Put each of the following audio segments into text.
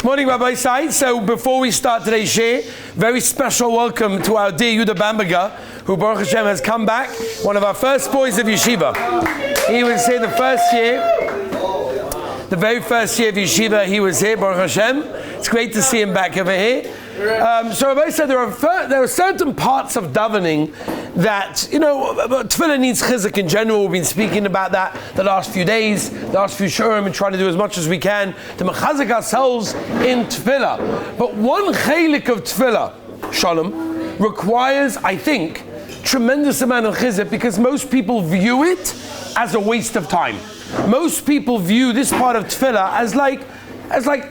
Morning, Rabbi Sai. So before we start today's share, very special welcome to our dear Yuda Bamberger, who Baruch Hashem has come back, one of our first boys of yeshiva. He was here the very first year of yeshiva, he was here, Baruch Hashem. It's great to see him back over here. So Rabbi said there are certain parts of davening that, Tefillah needs chizuk in general. We've been speaking about that the last few days, the last few shurim, and trying to do as much as we can to mechazik ourselves in Tefillah. But one chelik of Tefillah, Shalom, requires, I think, tremendous amount of chizuk because most people view it as a waste of time. Most people view this part of Tefillah as like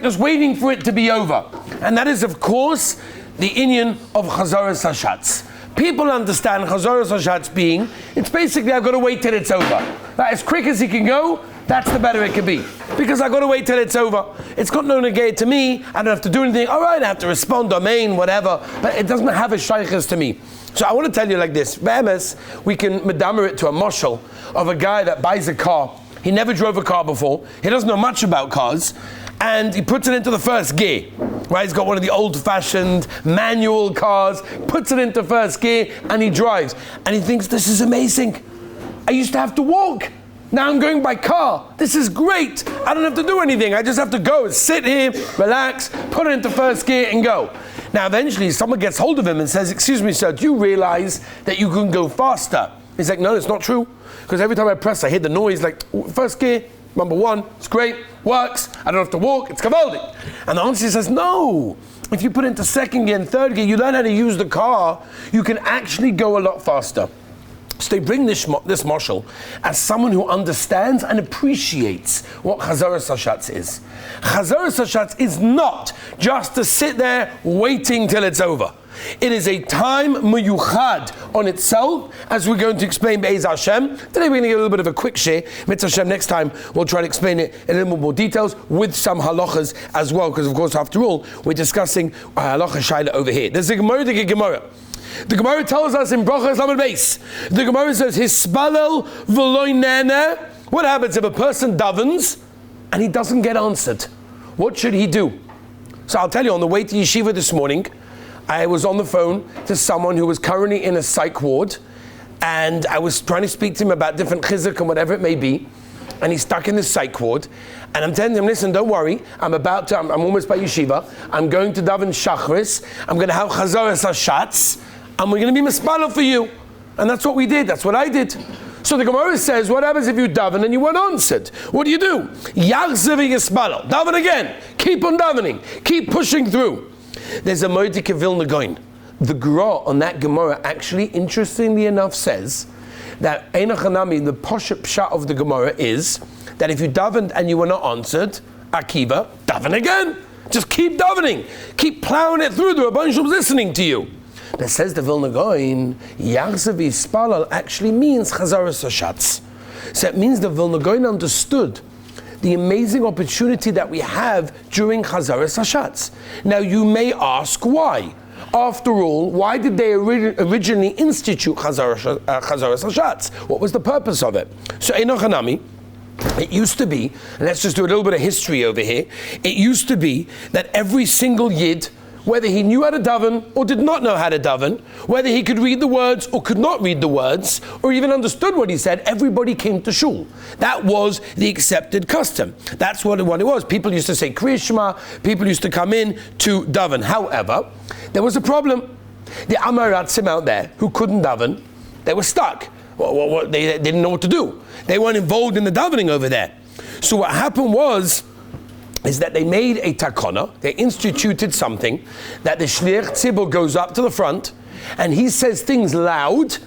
just waiting for it to be over. And that is, of course, the inyan of Chazaratz Hashatz. People understand Chazaratz Hashatz being, it's basically I've got to wait till it's over. Like, as quick as it can go, that's the better it can be. Because I've got to wait till it's over. It's got no negate to me, I don't have to do anything, all right, I have to respond, domain, whatever, but it doesn't have a shaykhs to me. So I want to tell you like this, Be'emes, we can medamer it to a mashal of a guy that buys a car. He never drove a car before, he doesn't know much about cars, and he puts it into the first gear. Right, he's got one of the old-fashioned manual cars, puts it into first gear, and he drives. And he thinks, this is amazing. I used to have to walk. Now I'm going by car. This is great. I don't have to do anything. I just have to go, sit here, relax, put it into first gear, and go. Now eventually someone gets hold of him and says, excuse me, sir, do you realize that you can go faster? He's like, no, it's not true. Because every time I press, I hear the noise, like, first gear, number one, it's great, works, I don't have to walk, it's kavaldik. And the answer says, no. If you put it into second gear and third gear, you learn how to use the car, you can actually go a lot faster. So they bring this mashal as someone who understands and appreciates what Chazaratz Hashatz is. Chazaratz Hashatz is not just to sit there waiting till it's over. It is a time muyuchad on itself, as we're going to explain Be'ez Hashem. Today we're going to get a little bit of a quick share. Mitzvah Hashem, next time we'll try to explain it in a little more details with some halachas as well, because of course, after all, we're discussing a halacha shaila over here. There's a Gemara, the Gemara. The Gemara tells us in Brachas Lamed Beis, the Gemara says, Hispalel v'lo nene. What happens if a person davens and he doesn't get answered? What should he do? So I'll tell you, on the way to yeshiva this morning, I was on the phone to someone who was currently in a psych ward, and I was trying to speak to him about different chizuk and whatever it may be, and he's stuck in this psych ward, and I'm telling him, listen, don't worry, I'm almost by yeshiva, I'm going to daven shachris, I'm going to have Chazaratz Hashatz, and we're going to be mispalel for you. And that's what we did, that's what I did. So the Gemara says, what happens if you daven and you weren't answered? What do? Yachzev yispalel, daven again, keep on davening, keep pushing through. There's a Moedik of Vilna Gaon. The Gra on that Gemara actually, interestingly enough, says that Einach Hanami, the Poshet Pshat of the Gemara is that if you davened and you were not answered, Akiva, daven again. Just keep davening. Keep plowing it through. The Rabban Shalom's listening to you. But says the Vilna Gaon, Yachzev Yispalal actually means Chazaratz Hashatz. So it means the Vilna Gaon understood the amazing opportunity that we have during Chazaratz Hashatz. Now you may ask why. After all, why did they originally institute Chazaratz Hashatz? What was the purpose of it? So Einach Hanami, it used to be, and let's just do a little bit of history over here, it used to be that every single Yid, whether he knew how to daven or did not know how to daven, whether he could read the words or could not read the words, or even understood what he said, everybody came to shul. That was the accepted custom. That's what it was. People used to say Kriya Shema, people used to come in to daven. However, there was a problem. The Amaratzim out there who couldn't daven, they were stuck. They didn't know what to do. They weren't involved in the davening over there. So what happened is that they made a takana, they instituted something, that the Shliach Tzibur goes up to the front, and he says things loud,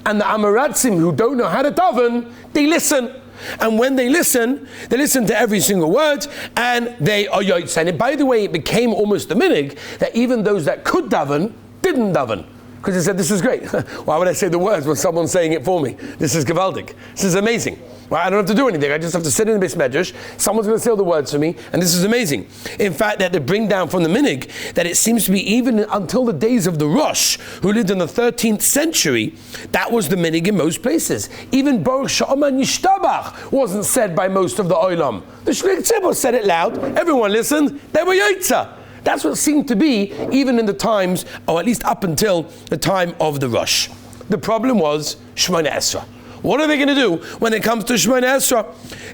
and the Amaratzim who don't know how to daven, they listen. And when they listen to every single word, and they are yoytz. And by the way, it became almost a minig, that even those that could daven, didn't daven. Because they said, this is great. Why would I say the words when someone's saying it for me? This is gewaldig. This is amazing. Well, I don't have to do anything. I just have to sit in the Beis Medrash. Someone's going to say all the words for me, and this is amazing. In fact, that they bring down from the minig that it seems to be even until the days of the Rosh, who lived in the 13th century, that was the minig in most places. Even Baruch She'oman Yishtabach wasn't said by most of the Olam. The Shliach Tzibur said it loud. Everyone listened. They were Yotza. That's what it seemed to be even in the times, or at least up until the time of the Rosh. The problem was Shemonei Esrei. What are they going to do when it comes to Shemonei Esrei?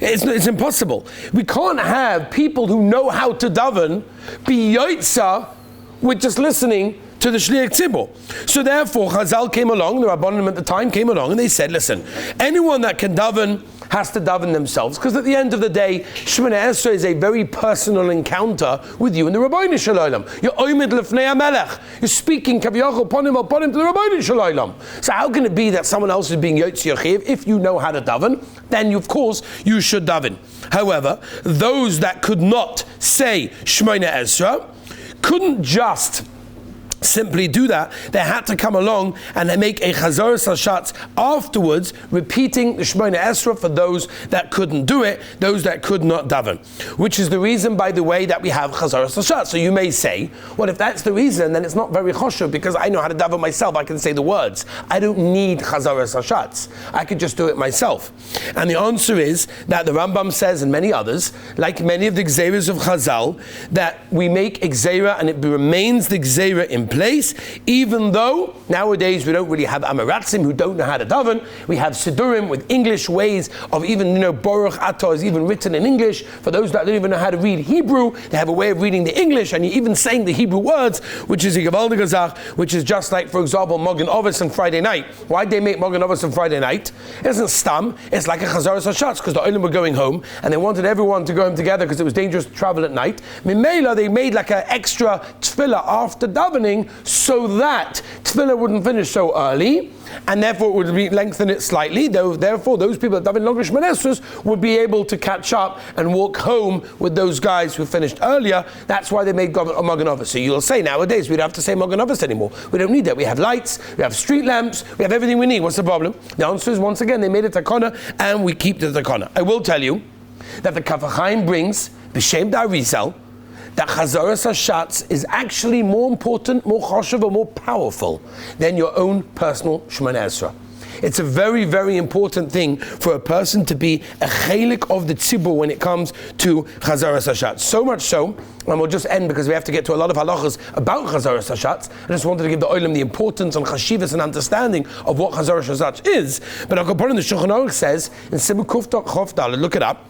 It's impossible. We can't have people who know how to daven be Yotza with just listening to the Shliach Tzibur. So therefore, Chazal came along, the Rabbanim at the time came along, and they said, listen, anyone that can daven has to daven themselves, because at the end of the day, Shemonei Esrei is a very personal encounter with you and the Rabbeinu Shalom. You're oimid lefnei HaMelech. You're speaking kaviyachol ponim to the Rabbeinu Shalom. So how can it be that someone else is being Yotzi Yochiv? If you know how to daven, then of course you should daven. However, those that could not say Shemonei Esrei couldn't just simply do that. They had to come along and they make a Chazaratz Hashatz afterwards, repeating the Shemonei Esrei for those that couldn't do it, those that could not daven. Which is the reason, by the way, that we have Chazaratz Hashatz. So you may say, well, if that's the reason, then it's not very choshev, because I know how to daven myself. I can say the words. I don't need Chazaratz Hashatz. I could just do it myself. And the answer is that the Rambam says, and many others, like many of the Gzeiras of Chazal, that we make a Gzeira and it remains the Gzeira in place, even though nowadays we don't really have Amaratzim who don't know how to daven. We have Sidurim with English ways of even, Baruch Atah is even written in English. For those that don't even know how to read Hebrew, they have a way of reading the English, and you're even saying the Hebrew words, which is a Gewaldige Zach, which is just like, for example, Mogen Ovis on Friday night. Why'd they make Mogen Ovis on Friday night? It isn't Stam, it's like a Chazaratz Hashatz, because the Olim were going home, and they wanted everyone to go home together because it was dangerous to travel at night. Mimela, they made like an extra Tefillah after davening, so that Tefillah wouldn't finish so early, and therefore it would lengthen it slightly. Therefore, those people that daven longer Shemonei Esrei would be able to catch up and walk home with those guys who finished earlier. That's why they made Mogen Ovis. So you'll say nowadays we don't have to say Mogen Ovis anymore. We don't need that. We have lights, we have street lamps, we have everything we need. What's the problem? The answer is, once again, they made a takana, and we keep the takana. I will tell you that the Kaf HaChaim brings b'shem D'Arizal that Chazaratz Hashatz is actually more important, more choshev, or more powerful than your own personal Shemonei Esrei. It's a very, very important thing for a person to be a chelik of the tzibur when it comes to Chazaratz Hashatz. So much so, and we'll just end because we have to get to a lot of halachas about Chazaratz Hashatz. I just wanted to give the olim the importance and chashivas and understanding of what Chazaratz Hashatz is. But Al-Kaponim, the Shulchan Aruch says, in Sibuk Kuf Chof Daled, look it up,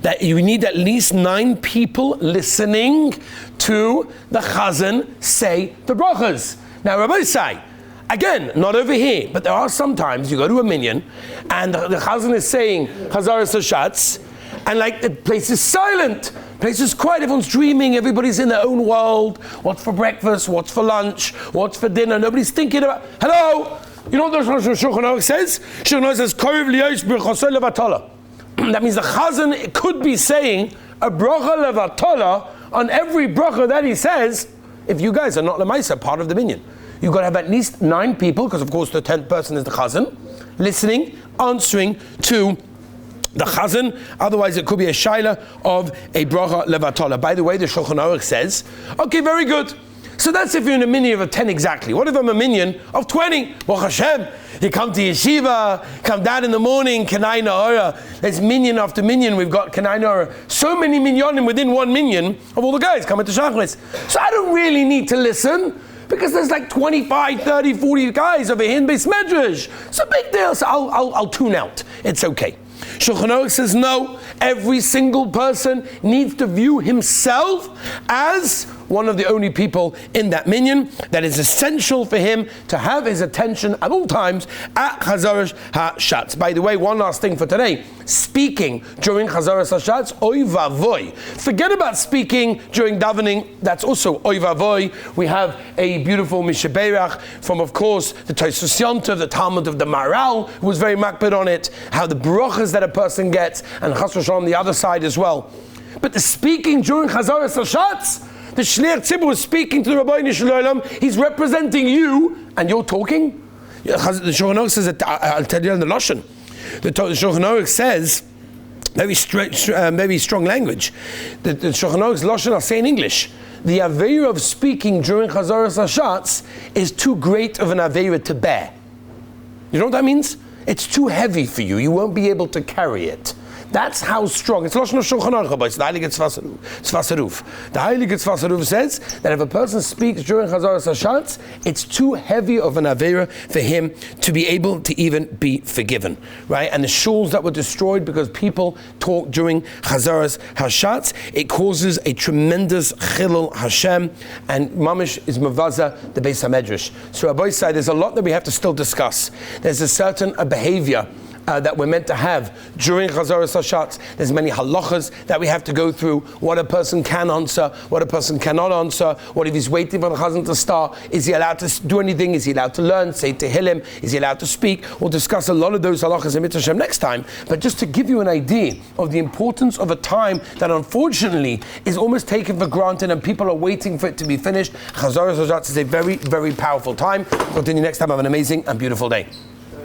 that you need at least 9 people listening to the Chazan say the brachas. Now, Rabbi say, again, not over here, but there are sometimes you go to a minyan and the Chazan is saying Chazaratz Hashatz, and like the place is silent, the place is quiet, everyone's dreaming, everybody's in their own world. What's for breakfast? What's for lunch? What's for dinner? Nobody's thinking about, hello? You know what the Shulchan Aruch says? Shulchan Aruch says, Korev liyosh b'chosei levatala. That means the Chazan could be saying a bracha levatala on every bracha that he says. If you guys are not lemaisa, part of the minyan, you've got to have at least 9 people, because of course the 10th person is the Chazan, listening, answering to the Chazan. Otherwise it could be a shaila of a bracha levatala. By the way, the Shulchan Aruch says, okay, very good. So that's if you're in a minyan of 10 exactly. What if I'm a minyan of 20? Baruch Hashem, you come to yeshiva, come down in the morning, Kanai Nahora. There's minyan after minyan, we've got Kanai Nahora. So many minyanim within one minyan of all the guys coming to Shachris. So I don't really need to listen, because there's like 25, 30, 40 guys over here in Beis Medrash. It's a big deal, so I'll tune out. It's okay. Shulchan Aruch says no, every single person needs to view himself as one of the only people in that minyan, that is essential for him to have his attention at all times at Chazaratz Hashatz. By the way, one last thing for today, speaking during Chazaratz Hashatz, oy vavoy. Forget about speaking during davening, that's also oy vavoy. We have a beautiful Mishaberach from, of course, the Tosfos Yontov, the Talmud of the Maral, who was very makbid on it, how the brachas that a person gets, and Chas v'Shalom on the other side as well. But the speaking during Chazaratz Hashatz, the Shliach Tzibur was speaking to the Rabbeinu Shalom, he's representing you, and you're talking? The Shulchan Aruch says, I'll tell you in the Lashon. The Shulchan Aruch says, very strong language. The Shulchan Aruch's Lashon, I'll say in English, the Aveira of speaking during Chazaratz Hashatz is too great of an Aveira to bear. You know what that means? It's too heavy for you. You won't be able to carry it. That's how strong. It's Lashon Shulchan Aruch, but it's the Heilige Tzfas Ruf. The Heilige Tzfas Ruf says that if a person speaks during Chazaratz Hashatz, it's too heavy of an Aveira for him to be able to even be forgiven, right? And the shuls that were destroyed because people talk during Chazaratz Hashatz, it causes a tremendous chilul Hashem, and mamish is mavaza the Beis HaMedrash. So Rabbi said there's a lot that we have to still discuss. There's a certain behavior that we're meant to have during Chazaratz Hashatz. There's many halachas that we have to go through. What a person can answer, what a person cannot answer. What if he's waiting for the Chazon to start? Is he allowed to do anything? Is he allowed to learn? Say Tehillim? Is he allowed to speak? We'll discuss a lot of those halachas in Mitzvah Shem next time. But just to give you an idea of the importance of a time that unfortunately is almost taken for granted and people are waiting for it to be finished. Chazaratz Hashatz is a very, very powerful time. We'll continue next time. Have an amazing and beautiful day.